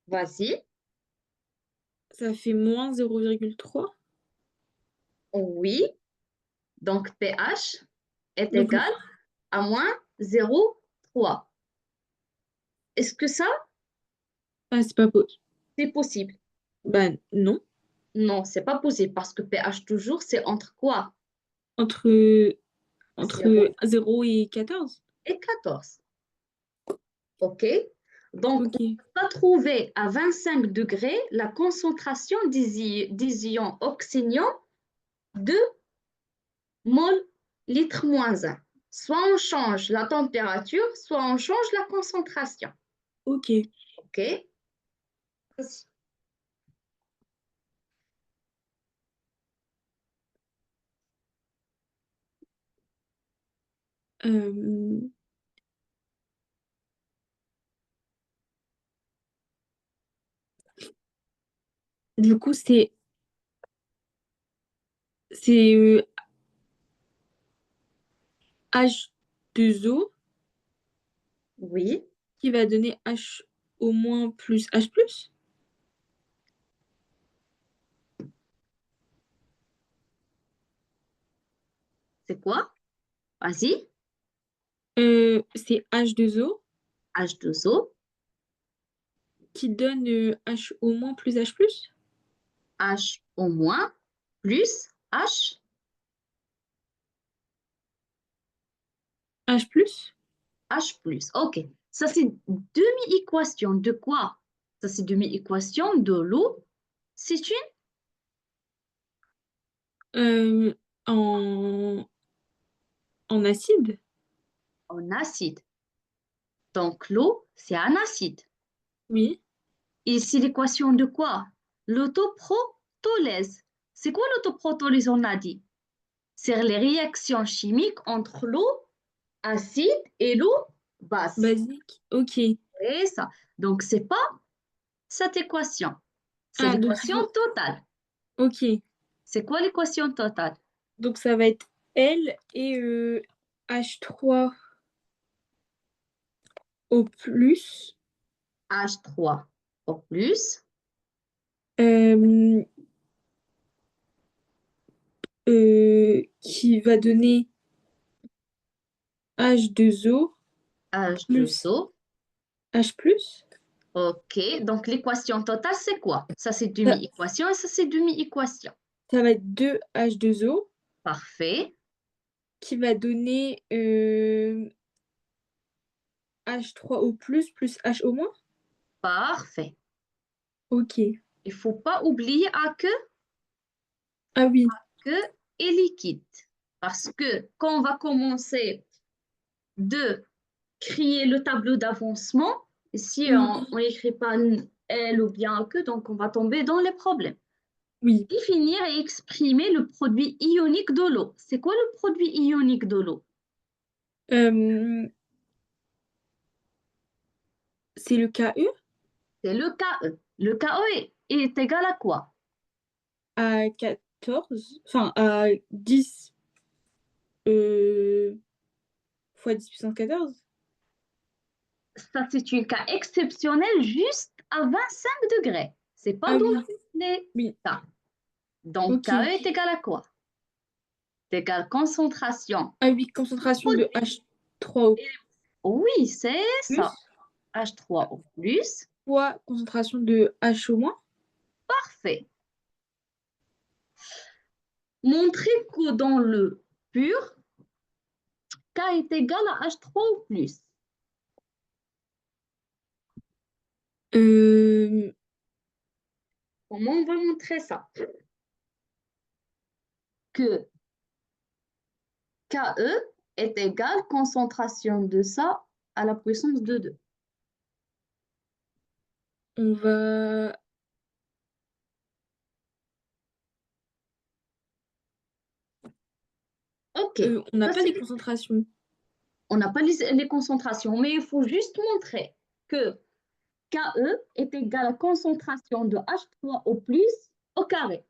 vas-y. Ça fait moins 0,3. Oui, donc pH est Donc, égal à moins 0,3. Est-ce que ça, ah, c'est pas possible. c'est possible? Bah, non. Non, c'est pas possible parce que pH toujours, c'est entre quoi? Entre, entre 0 0 et 14. et 14. OK? Donc, on Ok. va trouver à 25 degrés la concentration des ions oxygènes de mol litre moins 1. Soit on change la température, soit on change la concentration. Ok. OK? Vas-y. Euh, du coup, c'est H2O Oui, qui va donner H- plus H+. c'est quoi? Vas-y. C'est H2O H2O, qui donne HO- plus H+. H au moins, plus H, H+. H plus. OK. Ça, c'est demi-équation de quoi? Ça, c'est demi-équation de l'eau. C'est une euh, en, en acide. en acide. Donc, l'eau, c'est un acide. Oui. Et c'est l'équation de quoi? L'autoprotolèse. C'est quoi l'autoprotolèse, on a dit? C'est les réactions chimiques entre l'eau acide et l'eau base. Basique. Ok. Et ça. Donc, c'est pas cette équation. C'est Ah, donc l'équation totale. ok. C'est quoi l'équation totale? Donc ça va être L et H3O plus H3O plus, euh, qui va donner H2O plus H2O. H plus. OK. Donc, l'équation totale, c'est quoi? Ça, c'est Ça, demi-équation et ça, c'est demi-équation. ça va être 2 H2O Parfait. qui va donner H3O plus HO moins. Parfait. Ok. Il ne faut pas oublier Ah oui. que est liquide. Parce que quand on va commencer de créer le tableau d'avancement, si Mm, on n'écrit pas L ou bien que, donc on va tomber dans les problèmes. oui. Définir et exprimer le produit ionique de l'eau. C'est quoi le produit ionique de l'eau? Euh, c'est le KE C'est le KE. Le KE est égal à quoi? à 14, enfin à 10 fois 10 puissance 14. Ça, c'est un cas exceptionnel juste à 25 degrés. C'est pas Ah dans oui, tous les oui, cas. Donc, ok. KE est égal à quoi? C'est égal concentration. Ah oui, concentration de H3O Oui, c'est ça. plus H3O plus. fois concentration de HO moins. Parfait. Montrer que dans le pur, K est égal à H3O plus. Euh, Comment on va montrer ça? Que KE est égale concentration de ça à la puissance de 2. On va... OK, on n'a ça pas c'est les concentrations. on n'a pas les concentrations, mais il faut juste montrer que KE est égal à concentration de H3 au plus au carré.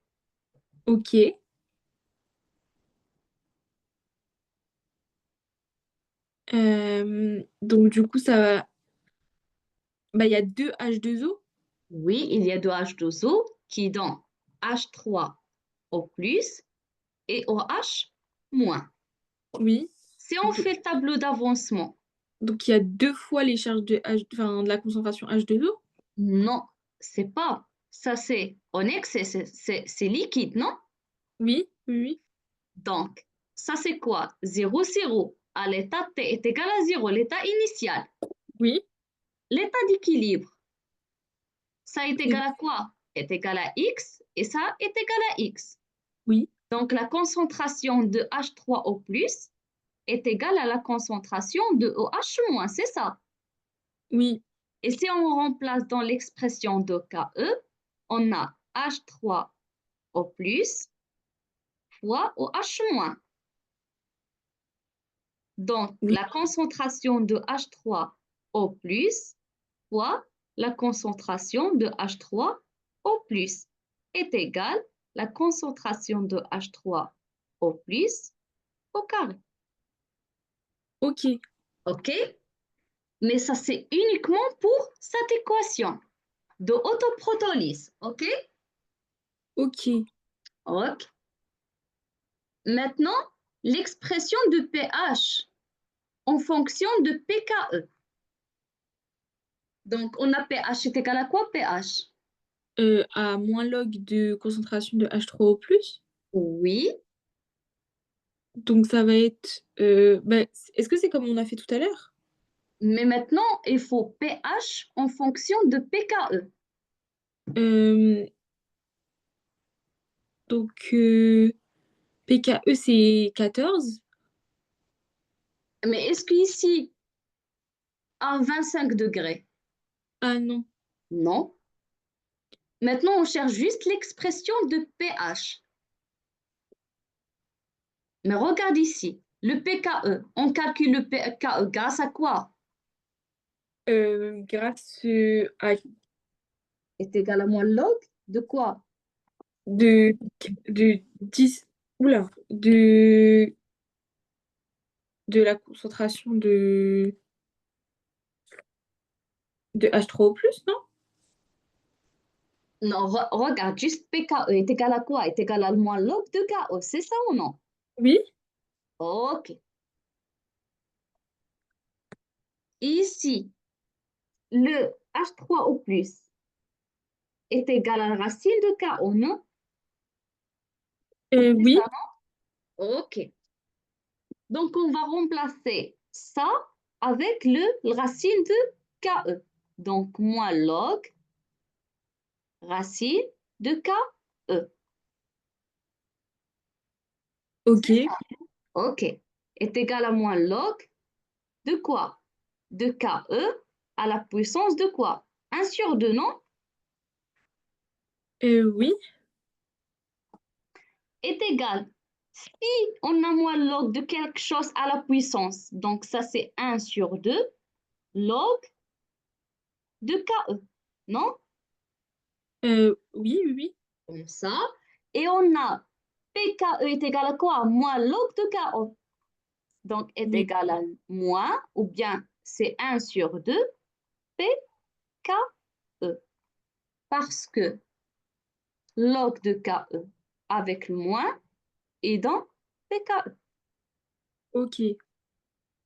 Ok. Donc du coup, ça va... Bah, il y a deux H2O. Oui, il y a deux H2O qui donnent H3 au plus et OH moins. Oui. Si on Do- fait le tableau d'avancement, Donc il y a deux fois les charges de H... enfin, de la concentration H2O. non, c'est pas. Ça, c'est en excès, c'est liquide, non? Oui, oui, oui. Donc, ça, c'est quoi? 0, 0. À l'état T est égal à 0, l'état initial. Oui, L'état d'équilibre, ça est égal c'est- à quoi? Est égal à X et ça est égal à X. oui, Donc, la concentration de H3 au plus est égale à la concentration de OH-, c'est ça. oui, Et si on remplace dans l'expression de KE, on a H3 au plus fois OH-. Donc, oui. la concentration de H3 au plus fois la concentration de H3 au plus est égale la concentration de H3 au plus au carré. Ok, OK? Mais ça, c'est uniquement pour cette équation de autoprotolyse. OK? ok. OK. Maintenant, l'expression de pH en fonction de pKe. Donc, on a pH est égal à quoi pH? À moins log de concentration de H3O+. Oui, Donc ça va être... bah, est-ce que c'est comme on a fait tout à l'heure? mais maintenant, il faut pH en fonction de pKe. Euh, donc PKE c'est 14. Mais est-ce qu'ici, à 25 degrés? Ah non. Non. Maintenant, on cherche juste l'expression de pH. Mais regarde ici, le pKe, on calcule le pKe grâce à quoi? Grâce à Est égal à moins log de quoi? de, de 10... Oula, de la concentration de H3O+, non? Non, regarde, juste pKe est égal à quoi? Est égal à moins log de KE, c'est ça ou non? Oui. Ok. Ici, le H3 au plus est égal à la racine de KO, non? C'est Oui. ça, non? Ok. Donc, on va remplacer ça avec le racine de KE. Donc, moins log racine de KE. Ok. C'est ça. Ok. Est égal à moins log de quoi? De KE à la puissance de quoi? 1/2, non? Oui. Est égal. Si on a moins log de quelque chose à la puissance, donc ça c'est 1/2 log de KE, non? Oui, oui, oui. Comme ça. Et on a PKE est égal à quoi? Moins log de KO. Donc est Oui. égal à moins, ou bien c'est 1/2 PKE. Parce que log de KE avec le moins est dans PKE. Ok.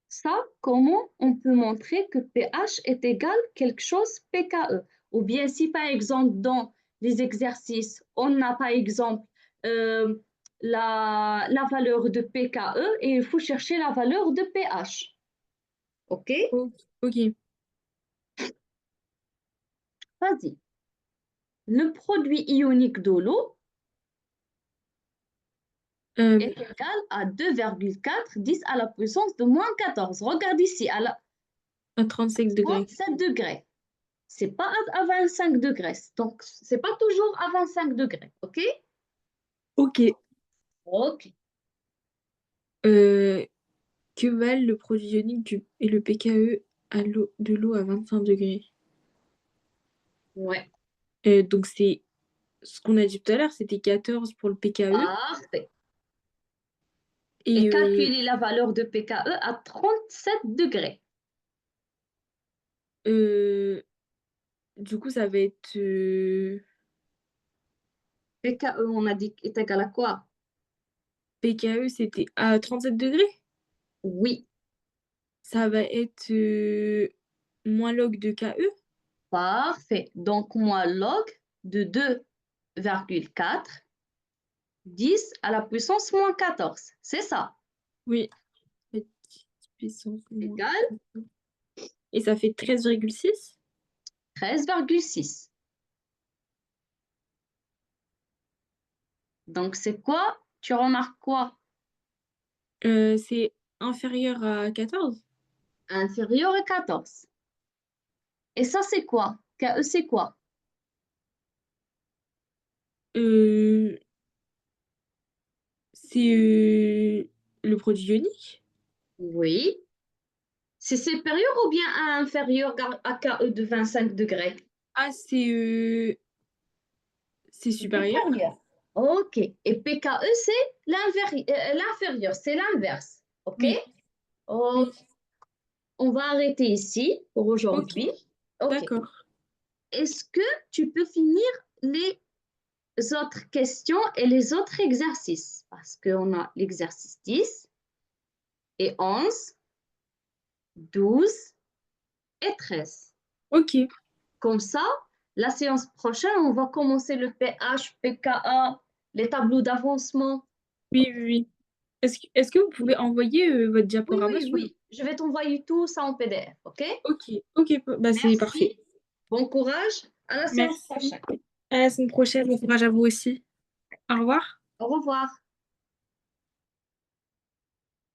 Ça, comment on peut montrer que pH est égal à quelque chose pKe? Ou bien si par exemple dans les exercices, on a par exemple euh, la valeur de pKe et il faut chercher la valeur de pH. OK? Ok. Vas-y. Le produit ionique de l'eau Euh, est égal à 2,4 10 à la puissance de moins 14. Regarde ici, à 35 degrés. 37 degrés. C'est pas à 25 degrés. Donc, c'est pas toujours à 25 degrés. OK? Ok. OK. Euh, que valent le produit ionique et le pKe de l'eau à 25 degrés? Ouais. Donc c'est ce qu'on a dit tout à l'heure, c'était 14 pour le pKe. Parfait. Et Et calculer la valeur de pKe à 37 degrés. euh, du coup, ça va être pKe, on a dit, est égal à quoi? pKe, c'était à 37 degrés. Oui. Ça va être moins log de KE. Parfait. Donc, moi, log de 2,4 10 à la puissance moins 14. C'est ça. Oui. Petite puissance moins. Égal Et ça fait 13,6. 13,6. Donc, c'est quoi? Tu remarques quoi? C'est inférieur à 14. Inférieur à 14. Et ça, c'est quoi? KE, c'est quoi? Euh, c'est le produit ionique. Oui. C'est supérieur ou bien inférieur à KE de 25 degrés? Ah, c'est C'est supérieur. supérieur. OK. Et PKE, c'est l'inférieur, c'est l'inverse. OK? Oui, OK. oui. On va arrêter ici pour Ok, aujourd'hui. OK. d'accord. Est-ce que tu peux finir les autres questions et les autres exercices? Parce qu'on a l'exercice 10 et 11, 12 et 13. Ok. Comme ça, la séance prochaine, on va commencer le pH, pKa, les tableaux d'avancement. Oui, oui, oui. Est-ce que vous pouvez envoyer votre Oui, diaporama oui, sur le... oui. Je vais t'envoyer tout ça en PDF, OK? Ok, ok, bah c'est parfait. Merci. Bon courage. À la séance Merci. prochaine. À la semaine prochaine. Bon courage à vous aussi. Au revoir. Au revoir.